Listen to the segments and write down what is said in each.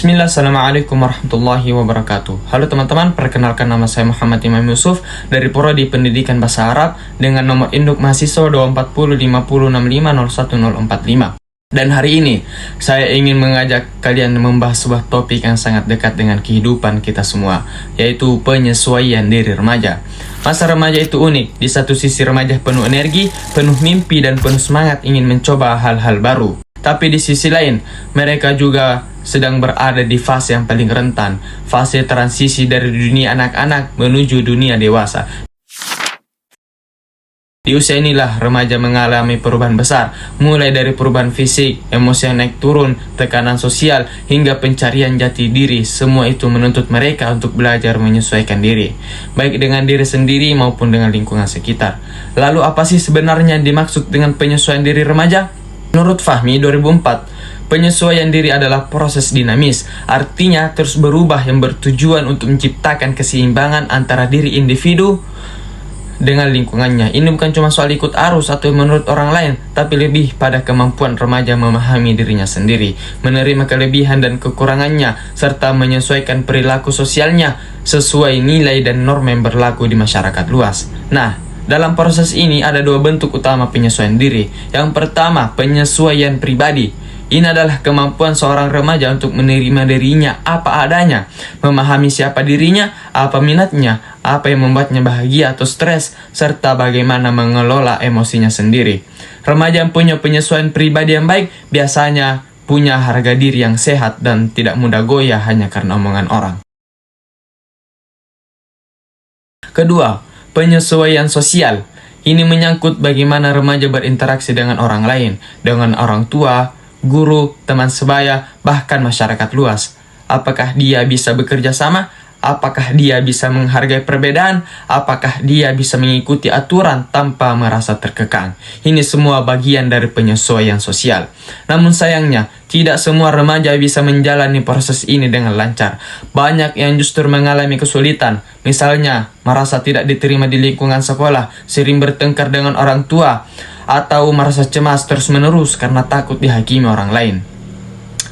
Bismillah, Assalamualaikum warahmatullahi wabarakatuh. Halo teman-teman, perkenalkan nama saya Muhammad Imam Yusuf dari Prodi Pendidikan Bahasa Arab dengan nomor induk mahasiswa 2405065010045. Dan hari ini, saya ingin mengajak kalian membahas sebuah topik yang sangat dekat dengan kehidupan kita semua, yaitu penyesuaian diri remaja. Masa remaja itu unik. Di satu sisi remaja penuh energi, penuh mimpi, dan penuh semangat ingin mencoba hal-hal baru. Tapi di sisi lain, mereka juga sedang berada di fase yang paling rentan, fase transisi dari dunia anak-anak menuju dunia dewasa. Di usia inilah remaja mengalami perubahan besar, mulai dari perubahan fisik, emosi yang naik turun, tekanan sosial, hingga pencarian jati diri. Semua itu menuntut mereka untuk belajar menyesuaikan diri, baik dengan diri sendiri maupun dengan lingkungan sekitar. Lalu apa sih sebenarnya yang dimaksud dengan penyesuaian diri remaja? Menurut Fahmi 2004, penyesuaian diri adalah proses dinamis, artinya terus berubah yang bertujuan untuk menciptakan keseimbangan antara diri individu dengan lingkungannya. Ini bukan cuma soal ikut arus atau menurut orang lain, tapi lebih pada kemampuan remaja memahami dirinya sendiri, menerima kelebihan dan kekurangannya, serta menyesuaikan perilaku sosialnya sesuai nilai dan norma yang berlaku di masyarakat luas. Nah, dalam proses ini ada dua bentuk utama penyesuaian diri. Yang pertama, penyesuaian pribadi. Ini adalah kemampuan seorang remaja untuk menerima dirinya apa adanya, memahami siapa dirinya, apa minatnya, apa yang membuatnya bahagia atau stres, serta bagaimana mengelola emosinya sendiri. Remaja yang punya penyesuaian pribadi yang baik biasanya punya harga diri yang sehat dan tidak mudah goyah hanya karena omongan orang. Kedua, penyesuaian sosial. Ini menyangkut bagaimana remaja berinteraksi dengan orang lain, dengan orang tua, guru, teman sebaya, bahkan masyarakat luas. Apakah dia bisa bekerja sama? Apakah dia bisa menghargai perbedaan? Apakah dia bisa mengikuti aturan tanpa merasa terkekang? Ini semua bagian dari penyesuaian sosial. Namun sayangnya, tidak semua remaja bisa menjalani proses ini dengan lancar. Banyak yang justru mengalami kesulitan. Misalnya, merasa tidak diterima di lingkungan sekolah, sering bertengkar dengan orang tua, atau merasa cemas terus-menerus karena takut dihakimi orang lain.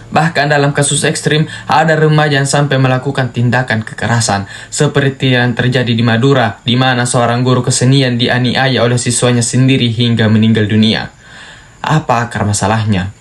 Bahkan dalam kasus ekstrim, ada remaja yang sampai melakukan tindakan kekerasan, seperti yang terjadi di Madura, di mana seorang guru kesenian dianiaya oleh siswanya sendiri hingga meninggal dunia. Apa akar masalahnya?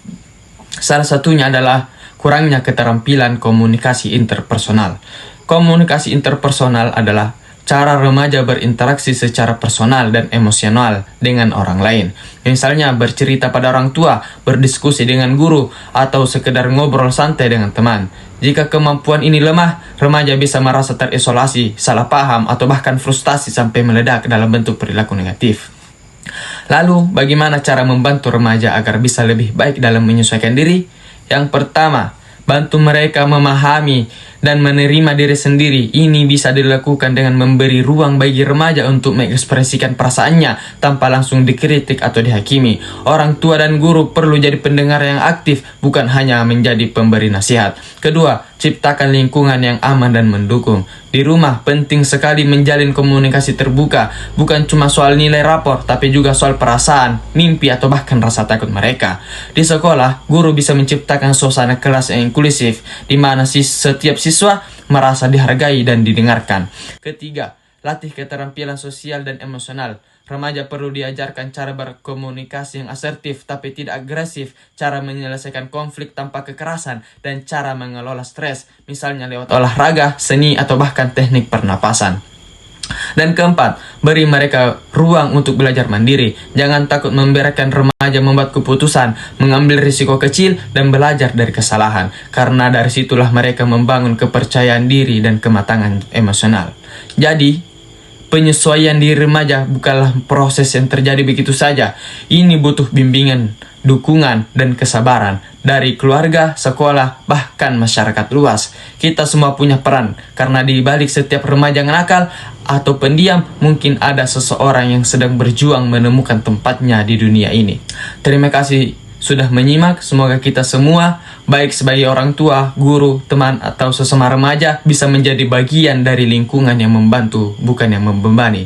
Salah satunya adalah kurangnya keterampilan komunikasi interpersonal. Komunikasi interpersonal adalah cara remaja berinteraksi secara personal dan emosional dengan orang lain. Misalnya bercerita pada orang tua, berdiskusi dengan guru, atau sekedar ngobrol santai dengan teman. Jika kemampuan ini lemah, remaja bisa merasa terisolasi, salah paham, atau bahkan frustasi sampai meledak dalam bentuk perilaku negatif. Lalu, bagaimana cara membantu remaja agar bisa lebih baik dalam menyesuaikan diri? Yang pertama, bantu mereka memahami dan menerima diri sendiri. Ini bisa dilakukan dengan memberi ruang bagi remaja untuk mengekspresikan perasaannya tanpa langsung dikritik atau dihakimi. Orang tua dan guru perlu jadi pendengar yang aktif, bukan hanya menjadi pemberi nasihat. Kedua, ciptakan lingkungan yang aman dan mendukung. Di rumah, penting sekali menjalin komunikasi terbuka, bukan cuma soal nilai rapor, tapi juga soal perasaan, mimpi, atau bahkan rasa takut mereka. Di sekolah, guru bisa menciptakan suasana kelas yang inklusif, di mana setiap siswa merasa dihargai dan didengarkan. Ketiga, latih keterampilan sosial dan emosional. Remaja perlu diajarkan cara berkomunikasi yang asertif tapi tidak agresif, cara menyelesaikan konflik tanpa kekerasan, dan cara mengelola stres, misalnya lewat olahraga, seni, atau bahkan teknik pernapasan. Dan keempat, beri mereka ruang untuk belajar mandiri. Jangan takut membiarkan remaja membuat keputusan, mengambil risiko kecil, dan belajar dari kesalahan, karena dari situlah mereka membangun kepercayaan diri dan kematangan emosional. Jadi, penyesuaian diri remaja bukanlah proses yang terjadi begitu saja. Ini butuh bimbingan, dukungan, dan kesabaran dari keluarga, sekolah, bahkan masyarakat luas. Kita semua punya peran, karena di balik setiap remaja yang nakal atau pendiam, mungkin ada seseorang yang sedang berjuang menemukan tempatnya di dunia ini. Terima kasih sudah menyimak. Semoga kita semua, baik sebagai orang tua, guru, teman, atau sesama remaja, bisa menjadi bagian dari lingkungan yang membantu, bukan yang membebani.